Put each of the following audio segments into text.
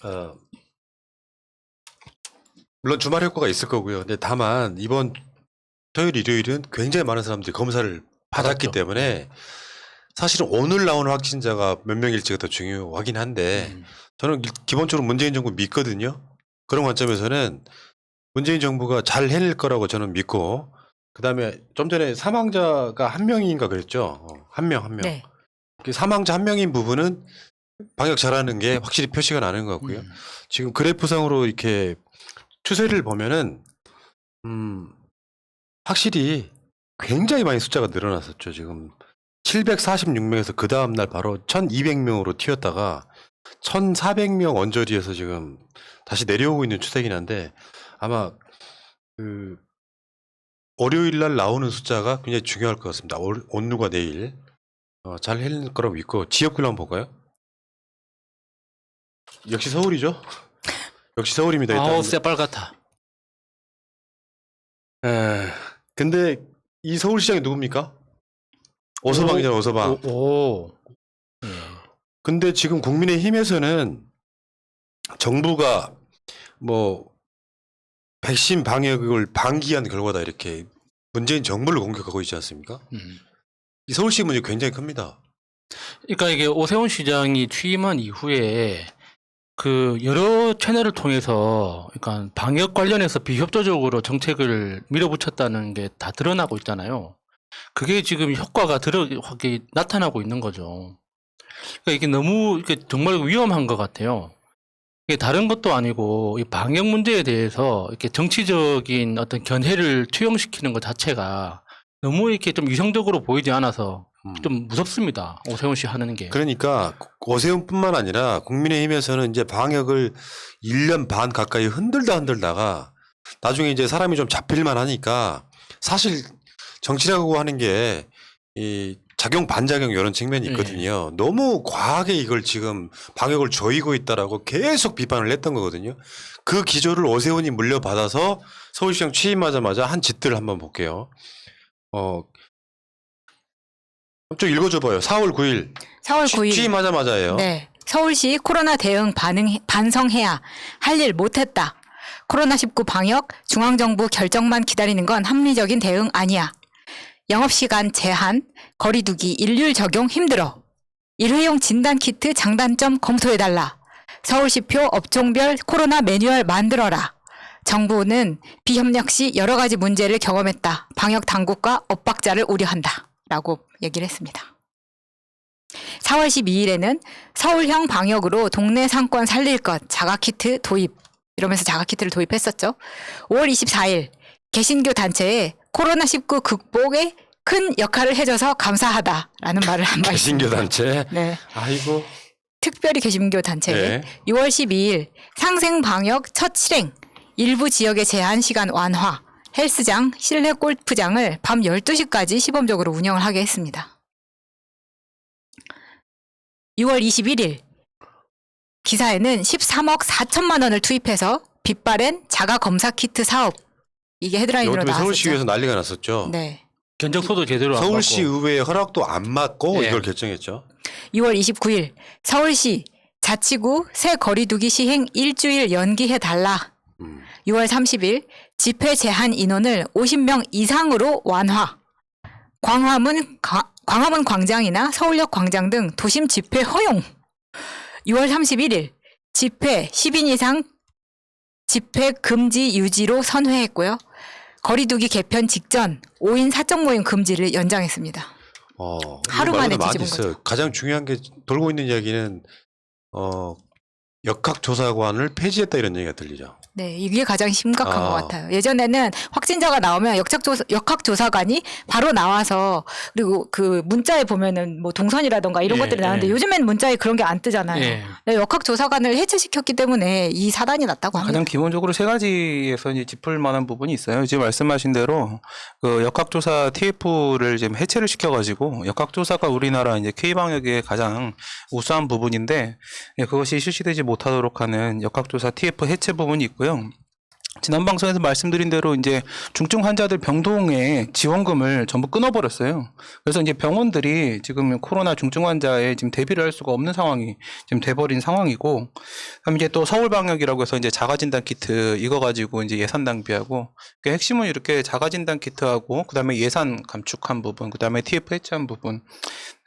어, 물론 주말 효과가 있을 거고요. 근데 다만 이번 토요일, 일요일은 굉장히 많은 사람들이 검사를 받았기 받았죠. 때문에 사실은 오늘 나오는 확진자가 몇 명일지가 더 중요하긴 한데 저는 기본적으로 문재인 정부 믿거든요. 그런 관점에서는 문재인 정부가 잘 해낼 거라고 저는 믿고 그다음에 좀 전에 사망자가 한 명인가 그랬죠. 한 명. 네. 그 사망자 한 명인 부분은 방역 잘하는 게 확실히 표시가 나는 것 같고요. 지금 그래프상으로 이렇게 추세를 보면은 확실히 굉장히 많이 숫자가 늘어났었죠. 지금 746명에서 그 다음날 바로 1200명으로 튀었다가 1400명 언저리에서 지금 다시 내려오고 있는 추세긴 한데 아마 그 월요일 날 나오는 숫자가 굉장히 중요할 것 같습니다. 오늘과 내일 잘 해낼 거라고 믿고 지역별로 한번 볼까요? 역시 서울이죠. 역시 서울입니다. 일단. 아우 새빨갛다. 근데 이 서울시장이 누굽니까? 오서방이잖아, 오서방. 오. 근데 지금 국민의힘에서는 정부가 뭐 백신 방역을 방기한 결과다 이렇게 문재인 정부를 공격하고 있지 않습니까? 이 서울시 문제 굉장히 큽니다. 그러니까 이게 오세훈 시장이 취임한 이후에 그 여러 채널을 통해서 그러니까 방역 관련해서 비협조적으로 정책을 밀어붙였다는 게 다 드러나고 있잖아요. 그게 지금 효과가 확 나타나고 있는 거죠. 그러니까 이게 너무 이게 정말 위험한 것 같아요. 이게 다른 것도 아니고 이 방역 문제에 대해서 이렇게 정치적인 어떤 견해를 투영시키는 것 자체가 너무 이렇게 좀 이성적으로 보이지 않아서 좀 무섭습니다. 오세훈 씨 하는 게. 그러니까 오세훈뿐만 아니라 국민의힘에서는 이제 방역을 1년 반 가까이 흔들다가 나중에 이제 사람이 좀 잡힐만 하니까 사실 정치라고 하는 게 이 작용 반작용 이런 측면이 있거든요. 너무 과하게 이걸 지금 방역을 조이고 있다라고 계속 비판을 했던 거거든요. 그 기조를 오세훈이 물려받아서 서울시장 취임하자마자 한 짓들을 한번 볼게요. 좀 읽어줘봐요. 4월 9일. 4월 9일. 취임하자마자예요. 네. 서울시 코로나 대응 반성해야 할 일 못했다. 코로나19 방역 중앙정부 결정만 기다리는 건 합리적인 대응 아니야. 영업시간 제한, 거리두기 일률 적용 힘들어. 일회용 진단키트 장단점 검토해달라. 서울시표 업종별 코로나 매뉴얼 만들어라. 정부는 비협력 시 여러 가지 문제를 경험했다. 방역 당국과 엇박자를 우려한다. 라고 얘기를 했습니다. 4월 12일에는 서울형 방역으로 동네 상권 살릴 것 자가키트 도입 이러면서 자가키트를 도입했었죠. 5월 24일 개신교 단체에 코로나19 극복에 큰 역할을 해줘서 감사하다라는 말을 한 바 있습니다. 개신교 단체. 네. 아이고. 특별히 개신교 단체에 네. 6월 12일 상생 방역 첫 실행 일부 지역의 제한 시간 완화 헬스장, 실내 골프장을 밤 12시까지 시범적으로 운영을 하게 했습니다. 6월 21일 기사에는 13억 4천만 원을 투입해서 빗발엔 자가검사키트 사업 이게 헤드라인으로 이것도 나왔었죠. 서울시의회에서 난리가 났었죠. 네. 견적서도 제대로 안 서울시 받고. 의회의 허락도 안 맞고 네. 이걸 결정했죠. 6월 29일 서울시 자치구 새 거리두기 시행 일주일 연기해달라. 6월 30일 집회 제한 인원을 50명 이상으로 완화. 광화문 광장이나 서울역 광장 등 도심 집회 허용. 6월 31일 집회 10인 이상 집회 금지 유지로 선회했고요. 거리두기 개편 직전 5인 사적 모임 금지를 연장했습니다. 하루 만에 뒤집은 있어요. 거죠. 가장 중요한 게 돌고 있는 이야기는 역학조사관을 폐지했다 이런 얘기가 들리죠. 네, 이게 가장 심각한 것 같아요. 예전에는 확진자가 나오면 역학조사관이 바로 나와서 그리고 그 문자에 보면은 뭐 동선이라던가 이런 것들이 나오는데 요즘엔 문자에 그런 게 안 뜨잖아요. 네, 역학조사관을 해체시켰기 때문에 이 사단이 났다고 합니다. 가장 기본적으로 세 가지에서 이제 짚을 만한 부분이 있어요. 지금 말씀하신 대로 그 역학조사 TF를 지금 해체를 시켜가지고 역학조사가 우리나라 이제 K방역의 가장 우수한 부분인데 그것이 실시되지 못하도록 하는 역학조사 TF 해체 부분이 있고요. 지난 방송에서 말씀드린 대로 이제 중증 환자들 병동의 지원금을 전부 끊어버렸어요. 그래서 이제 병원들이 지금 코로나 중증 환자에 지금 대비를 할 수가 없는 상황이 지금 돼버린 상황이고, 그다음에 이제 또 서울방역이라고 해서 이제 자가진단 키트 이거 가지고 이제 예산 낭비하고, 그러니까 핵심은 이렇게 자가진단 키트하고 그다음에 예산 감축한 부분, 그다음에 TF 해체한 부분,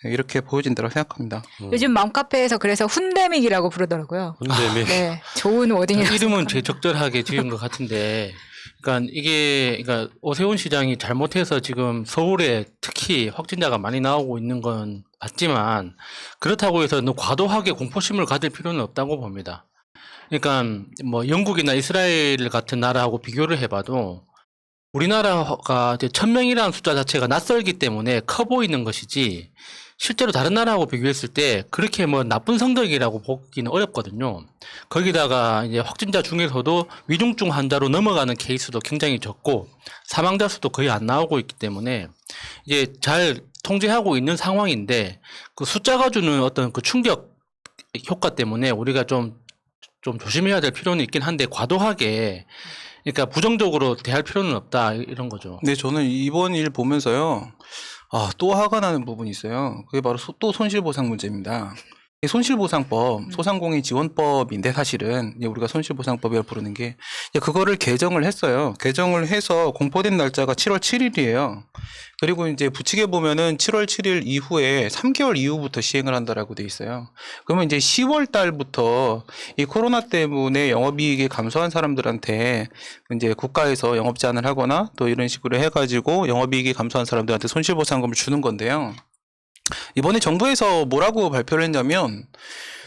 이렇게 보여진다고 생각합니다. 요즘 맘카페에서 그래서 훈데믹이라고 부르더라고요. 훈데믹. 네, 좋은 워딩이라고. 이름은 제일 적절하게 지은 것 같은데, 그러니까 오세훈 시장이 잘못해서 지금 서울에 특히 확진자가 많이 나오고 있는 건 맞지만, 그렇다고 해서 너무 과도하게 공포심을 가질 필요는 없다고 봅니다. 그러니까 뭐 영국이나 이스라엘 같은 나라하고 비교를 해봐도 우리나라가 이제 1000명이라는 숫자 자체가 낯설기 때문에 커 보이는 것이지, 실제로 다른 나라하고 비교했을 때 그렇게 뭐 나쁜 성적이라고 보기는 어렵거든요. 거기다가 이제 확진자 중에서도 위중증 환자로 넘어가는 케이스도 굉장히 적고 사망자 수도 거의 안 나오고 있기 때문에 이제 잘 통제하고 있는 상황인데, 그 숫자가 주는 어떤 그 충격 효과 때문에 우리가 좀 조심해야 될 필요는 있긴 한데, 과도하게 그러니까 부정적으로 대할 필요는 없다, 이런 거죠. 네, 저는 이번 일 보면서요, 또 화가 나는 부분이 있어요. 그게 바로 또 손실보상 문제입니다. 이 손실보상법, 소상공인 지원법인데, 사실은 이제 우리가 손실보상법이라 부르는 게, 이제 그거를 개정을 했어요. 개정을 해서 공포된 날짜가 7월 7일이에요. 그리고 이제 붙이게 보면은 7월 7일 이후에 3개월 이후부터 시행을 한다라고 돼 있어요. 그러면 이제 10월 달부터 이 코로나 때문에 영업이익이 감소한 사람들한테 이제 국가에서 영업 제한을 하거나 또 이런 식으로 해가지고 영업이익이 감소한 사람들한테 손실보상금을 주는 건데요. 이번에 정부에서 뭐라고 발표를 했냐면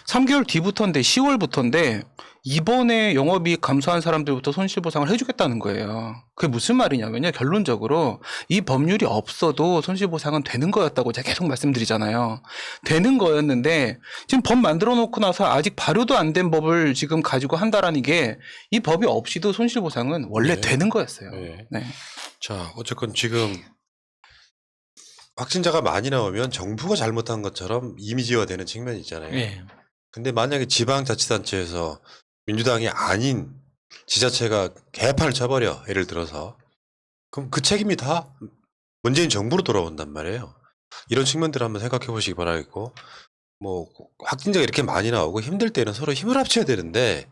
3개월 뒤부터인데, 10월부터인데 이번에 영업이익 감소한 사람들부터 손실보상을 해주겠다는 거예요. 그게 무슨 말이냐면요, 결론적으로 이 법률이 없어도 손실보상은 되는 거였다고 제가 계속 말씀드리잖아요. 되는 거였는데 지금 법 만들어 놓고 나서 아직 발효도 안 된 법을 지금 가지고 한다라는 게, 이 법이 없이도 손실보상은 원래 네. 되는 거였어요. 네. 네. 자, 어쨌건 지금 확진자가 많이 나오면 정부가 잘못한 것처럼 이미지화되는 측면이 있잖아요. 예. 근데 만약에 지방자치단체에서 민주당이 아닌 지자체가 개판을 쳐버려, 예를 들어서, 그럼 그 책임이 다 문재인 정부로 돌아온단 말이에요. 이런 측면들을 한번 생각해 보시기 바라겠고, 뭐 확진자가 이렇게 많이 나오고 힘들 때는 서로 힘을 합쳐야 되는데,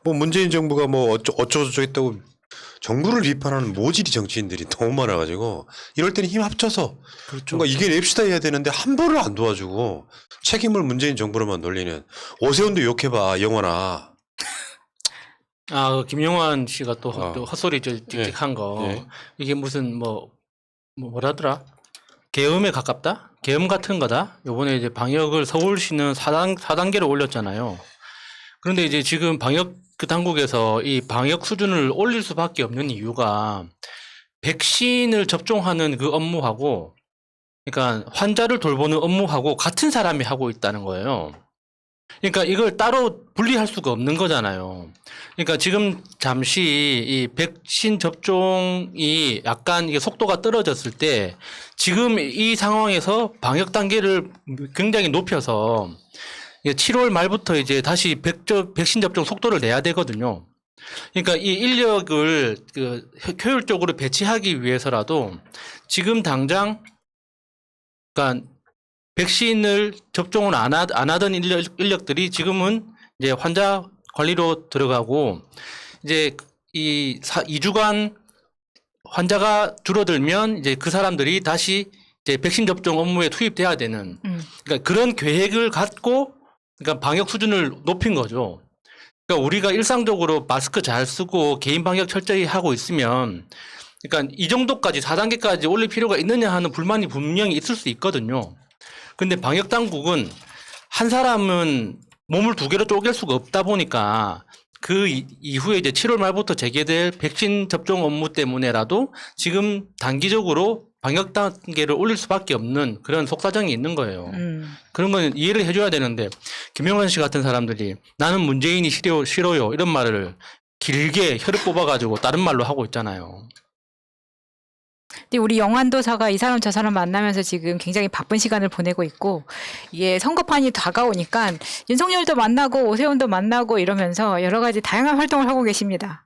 뭐 문재인 정부가 뭐 어쩌고저쩌고 했다고 정부를 비판하는 모질이 정치인들이 너무 많아가지고, 이럴 때는 힘 합쳐서 그렇죠. 뭔가 이겨냅시다 해야 되는데 한 번을 안 도와주고 책임을 문재인 정부로만 돌리는, 오세훈도 욕해봐, 영원아. 그 김용환 씨가 또 헛소리 찍찍한 예. 거. 예. 이게 무슨 뭐라더라? 계엄에 가깝다? 계엄 같은 거다? 요번에 이제 방역을 서울시는 4단계로 올렸잖아요. 그런데 이제 지금 방역 그 당국에서 이 방역 수준을 올릴 수밖에 없는 이유가, 백신을 접종하는 그 업무하고, 그러니까 환자를 돌보는 업무하고 같은 사람이 하고 있다는 거예요. 그러니까 이걸 따로 분리할 수가 없는 거잖아요. 그러니까 지금 잠시 이 백신 접종이 약간 이게 속도가 떨어졌을 때, 지금 이 상황에서 방역 단계를 굉장히 높여서 7월 말부터 이제 다시 백신 접종 속도를 내야 되거든요. 그러니까 이 인력을 효율적으로 배치하기 위해서라도 지금 당장, 그러니까 백신을 접종을 안 하던 인력들이 지금은 이제 환자 관리로 들어가고, 이제 이 2주간 환자가 줄어들면 이제 그 사람들이 다시 이제 백신 접종 업무에 투입돼야 되는, 그러니까 그런 계획을 갖고, 그러니까 방역 수준을 높인 거죠. 그러니까 우리가 일상적으로 마스크 잘 쓰고 개인 방역 철저히 하고 있으면, 그러니까 이 정도까지 4단계까지 올릴 필요가 있느냐 하는 불만이 분명히 있을 수 있거든요. 근데 방역 당국은 한 사람은 몸을 2개로 쪼갤 수가 없다 보니까, 그 이후에 이제 7월 말부터 재개될 백신 접종 업무 때문에라도 지금 단기적으로 방역 단계를 올릴 수밖에 없는 그런 속사정이 있는 거예요. 그런 건 이해를 해줘야 되는데, 김용환 씨 같은 사람들이 나는 문재인이 싫어요 이런 말을 길게 혀를 뽑아가지고 다른 말로 하고 있잖아요. 근데 우리 영환도사가 이 사람 저 사람 만나면서 지금 굉장히 바쁜 시간을 보내고 있고 이게 선거판이 다가오니까 윤석열도 만나고 오세훈도 만나고 이러면서 여러 가지 다양한 활동을 하고 계십니다.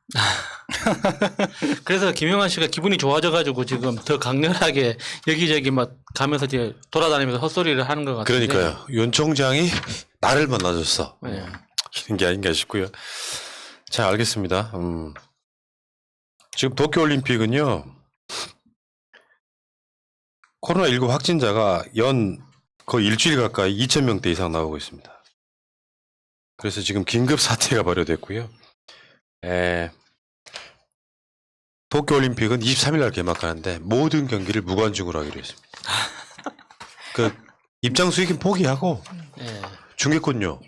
그래서 김영환 씨가 기분이 좋아져가지고 지금 더 강렬하게 여기저기 막 가면서 이제 돌아다니면서 헛소리를 하는 것 같은데. 그러니까요. 윤 총장이 나를 만나줬어. 네. 이런 게 아닌가 싶고요. 자, 알겠습니다. 지금 도쿄올림픽은요. 코로나19 확진자가 연 거의 일주일 가까이 2,000명대 이상 나오고 있습니다. 그래서 지금 긴급 사태가 발효됐고요. 도쿄올림픽은 23일 날 개막하는데 모든 경기를 무관중으로 하기로 했습니다. 그 입장 수익은 포기하고 네. 중계권료.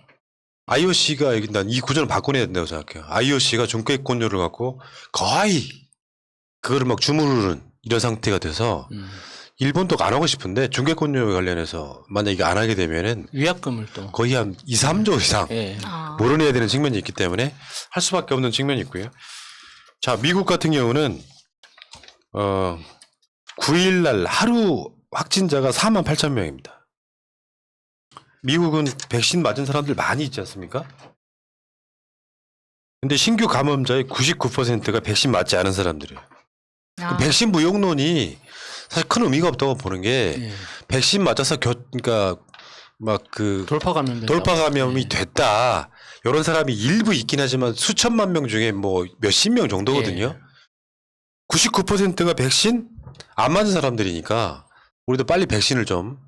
IOC가 난 이 구조를 바꿔내야 된다고 생각해요. IOC가 중계권료를 갖고 거의 그거를 막 주무르는 이런 상태가 돼서 일본도 안 하고 싶은데 중계권료 관련해서 만약 이게 안 하게 되면은 위약금을 또. 거의 한 2, 3조 이상 예. 몰아내야 되는 측면이 있기 때문에 할 수밖에 없는 측면이 있고요. 자, 미국 같은 경우는 9일 날 하루 확진자가 48,000명입니다. 미국은 백신 맞은 사람들 많이 있지 않습니까? 근데 신규 감염자의 99%가 백신 맞지 않은 사람들이에요. 그 백신 무용론이 사실 큰 의미가 없다고 보는 게 예. 백신 맞아서 그러니까 막 그 돌파 감염. 돌파 감염이 예. 됐다. 이런 사람이 일부 있긴 하지만 수천만 명 중에 뭐 몇십 명 정도거든요. 예. 99%가 백신 안 맞은 사람들이니까 우리도 빨리 백신을 좀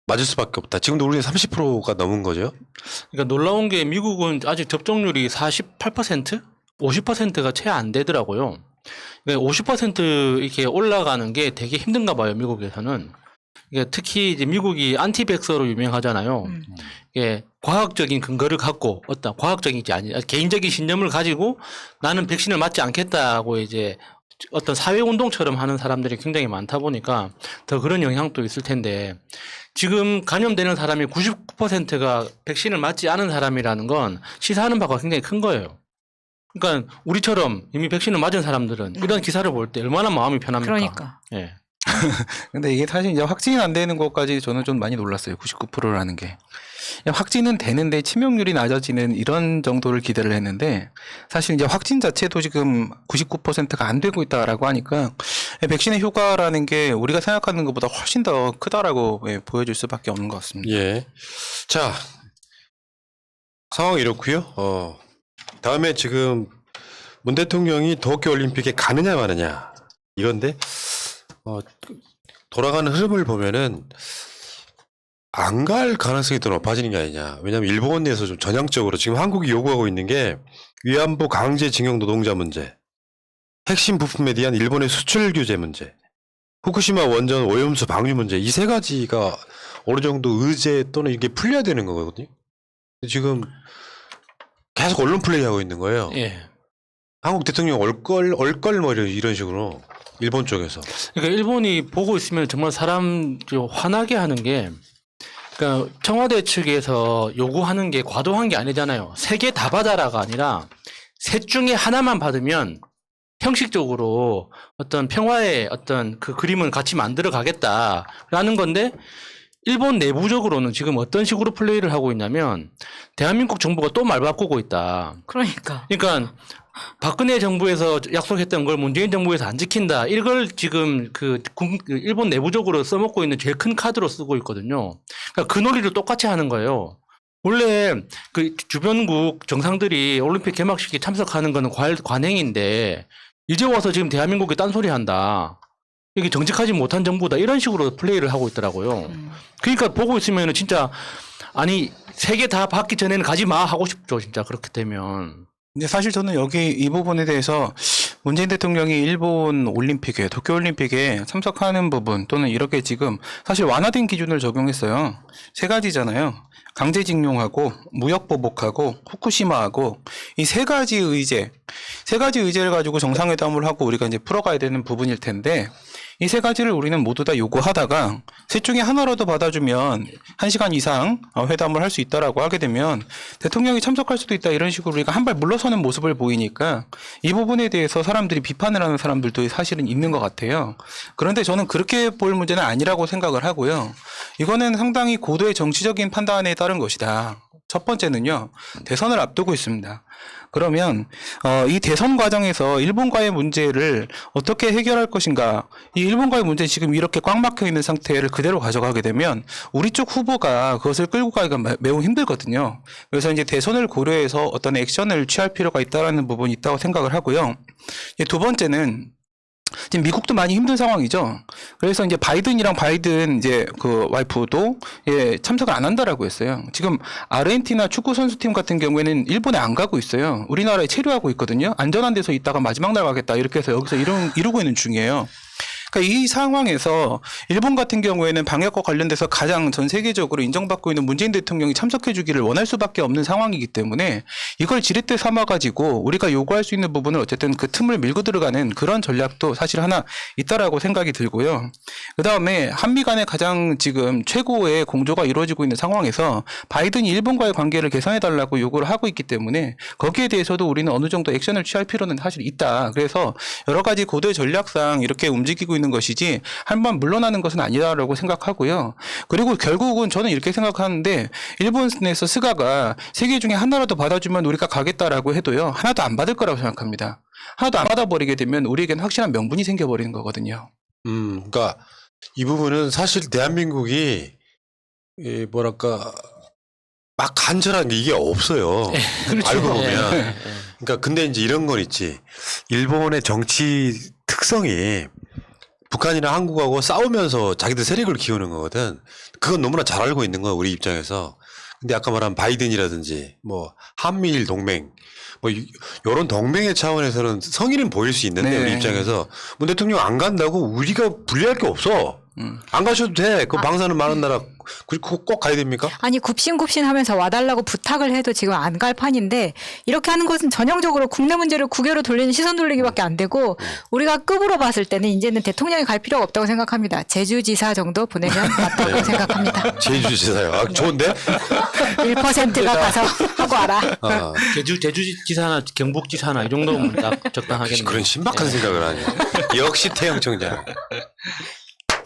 맞을 수밖에 없다. 지금도 우리는 30%가 넘은 거죠. 그러니까 놀라운 게 미국은 아직 접종률이 48%? 50%가 채 안 되더라고요. 그러니까 50% 이렇게 올라가는 게 되게 힘든가 봐요, 미국에서는. 그러니까 특히 이제 미국이 안티백서로 유명하잖아요. 예, 과학적인 근거를 갖고 어떤 과학적인지 아니 개인적인 신념을 가지고 나는 백신을 맞지 않겠다고 이제 어떤 사회 운동처럼 하는 사람들이 굉장히 많다 보니까 더 그런 영향도 있을 텐데 지금 감염되는 사람이 99%가 백신을 맞지 않은 사람이라는 건 시사하는 바가 굉장히 큰 거예요. 그러니까 우리처럼 이미 백신을 맞은 사람들은 이런 기사를 볼 때 얼마나 마음이 편합니까? 그러니까. 예. 근데 이게 사실 이제 확진이 안 되는 것까지 저는 좀 많이 놀랐어요. 99%라는 게. 확진은 되는데 치명률이 낮아지는 이런 정도를 기대를 했는데 사실 이제 확진 자체도 지금 99%가 안 되고 있다라고 하니까 백신의 효과라는 게 우리가 생각하는 것보다 훨씬 더 크다라고 보여줄 수밖에 없는 것 같습니다. 예. 자, 상황이 이렇고요. 다음에 지금 문 대통령이 도쿄올림픽에 가느냐 마느냐 이건데 돌아가는 흐름을 보면은 안 갈 가능성이 더 높아지는 게 아니냐. 왜냐하면 일본 내에서 좀 전향적으로 지금 한국이 요구하고 있는 게 위안부 강제징용 노동자 문제, 핵심 부품에 대한 일본의 수출 규제 문제, 후쿠시마 원전 오염수 방류 문제 이 세 가지가 어느 정도 의제 또는 이게 풀려야 되는 거거든요. 지금 계속 언론 플레이하고 있는 거예요. 예. 한국 대통령 얼걸 뭐 이런 식으로 일본 쪽에서. 그러니까 일본이 보고 있으면 정말 사람 화나게 하는 게 그러니까 청와대 측에서 요구하는 게 과도한 게 아니잖아요. 세 개 다 받아라가 아니라 셋 중에 하나만 받으면 형식적으로 어떤 평화의 어떤 그 그림을 같이 만들어 가겠다라는 건데 일본 내부적으로는 지금 어떤 식으로 플레이를 하고 있냐면 대한민국 정부가 또 말 바꾸고 있다. 그러니까. 그러니까 박근혜 정부에서 약속했던 걸 문재인 정부에서 안 지킨다. 이걸 지금 그 일본 내부적으로 써먹고 있는 제일 큰 카드로 쓰고 있거든요. 그러니까 그 논리를 똑같이 하는 거예요. 원래 그 주변국 정상들이 올림픽 개막식에 참석하는 거는 관행인데 이제 와서 지금 대한민국이 딴소리 한다. 이게 정직하지 못한 정부다. 이런 식으로 플레이를 하고 있더라고요. 그러니까 보고 있으면 진짜 아니 세 개 다 받기 전에는 가지 마 하고 싶죠. 진짜 그렇게 되면. 근데 사실 저는 여기 이 부분에 대해서 문재인 대통령이 일본 올림픽에 도쿄올림픽에 참석하는 부분 또는 이렇게 지금 사실 완화된 기준을 적용했어요. 세 가지잖아요. 강제징용하고 무역보복하고 후쿠시마하고 이 세 가지 의제를 가지고 정상회담을 하고 우리가 이제 풀어가야 되는 부분일 텐데 이 세 가지를 우리는 모두 다 요구하다가 셋 중에 하나라도 받아주면 1시간 이상 회담을 할 수 있다라고 하게 되면 대통령이 참석할 수도 있다 이런 식으로 우리가 한 발 물러서는 모습을 보이니까 이 부분에 대해서 사람들이 비판을 하는 사람들도 사실은 있는 것 같아요. 그런데 저는 그렇게 볼 문제는 아니라고 생각을 하고요. 이거는 상당히 고도의 정치적인 판단에 따른 것이다. 첫 번째는요, 대선을 앞두고 있습니다. 그러면 이 대선 과정에서 일본과의 문제를 어떻게 해결할 것인가? 이 일본과의 문제 지금 이렇게 꽉 막혀 있는 상태를 그대로 가져가게 되면 우리 쪽 후보가 그것을 끌고 가기가 매우 힘들거든요. 그래서 이제 대선을 고려해서 어떤 액션을 취할 필요가 있다라는 부분이 있다고 생각을 하고요. 이제 두 번째는 지금 미국도 많이 힘든 상황이죠. 그래서 이제 바이든 이제 그 와이프도 참석을 안 한다라고 했어요. 지금 아르헨티나 축구 선수팀 같은 경우에는 일본에 안 가고 있어요. 우리나라에 체류하고 있거든요. 안전한 데서 있다가 마지막 날 가겠다 이렇게 해서 여기서 이루고 있는 중이에요. 그러니까 이 상황에서 일본 같은 경우에는 방역과 관련돼서 가장 전 세계적으로 인정받고 있는 문재인 대통령이 참석해 주기를 원할 수밖에 없는 상황이기 때문에 이걸 지렛대 삼아가지고 우리가 요구할 수 있는 부분을 어쨌든 그 틈을 밀고 들어가는 그런 전략도 사실 하나 있다라고 생각이 들고요. 그 다음에 한미 간의 가장 지금 최고의 공조가 이루어지고 있는 상황에서 바이든이 일본과의 관계를 개선해달라고 요구를 하고 있기 때문에 거기에 대해서도 우리는 어느 정도 액션을 취할 필요는 사실 있다. 그래서 여러 가지 고도의 전략상 이렇게 움직이고 있는 것이지 한번 물러나는 것은 아니다라고 생각하고요. 그리고 결국은 저는 이렇게 생각하는데 일본에서 스가가 세계 중에 하나라도 받아주면 우리가 가겠다라고 해도요. 하나도 안 받을 거라고 생각합니다. 하나도 안 받아버리게 되면 우리에게는 확실한 명분이 생겨버리는 거거든요. 그러니까 이 부분은 사실 대한민국이 뭐랄까 막 간절한 게 이게 없어요. 알고 보면. 그러니까 근데 이제 이런 건 있지. 일본의 정치 특성이 북한이나 한국하고 싸우면서 자기들 세력을 키우는 거거든. 그건 너무나 잘 알고 있는 거야, 우리 입장에서. 근데 아까 말한 바이든이라든지 뭐 한미일 동맹 뭐 이런 동맹의 차원에서는 성의는 보일 수 있는데 네. 우리 입장에서 문 대통령 안 간다고 우리가 불리할 게 없어. 안 가셔도 돼. 그 방사능 많은 나라 그리고 꼭 가야 됩니까? 아니 굽신굽신하면서 와달라고 부탁을 해도 지금 안 갈 판인데 이렇게 하는 것은 전형적으로 국내 문제를 국외로 돌리는 시선 돌리기밖에 안 되고 우리가 급으로 봤을 때는 이제는 대통령이 갈 필요가 없다고 생각합니다. 제주지사 정도 보내면 맞다고 생각합니다. 제주지사요. 아, 좋은데? 1%가 가서 하고 와라. 아, 제주지사나 경북지사나 이 정도면 딱 적당하겠네요. 그런 신박한 생각을 하냐. 역시 태영 청장.